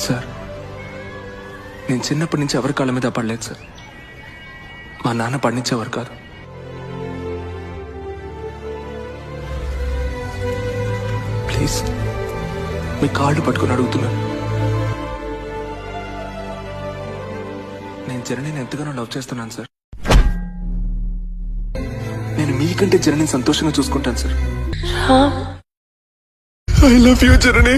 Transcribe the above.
Sir, నేను చిన్నప్పటి నుంచి ఎవరి కాళ్ళ మీద పడలేదు సార్. మా నాన్న పడినిచ్చేవారు కాదు. ప్లీజ్ మీ కాళ్ళు పట్టుకుని అడుగుతున్నాను. నేను జననిని ఎంతగానో లవ్ చేస్తున్నాను సార్. నేను మీకంటే జనని సంతోషంగా చూసుకుంటాను sir. I love you Janani.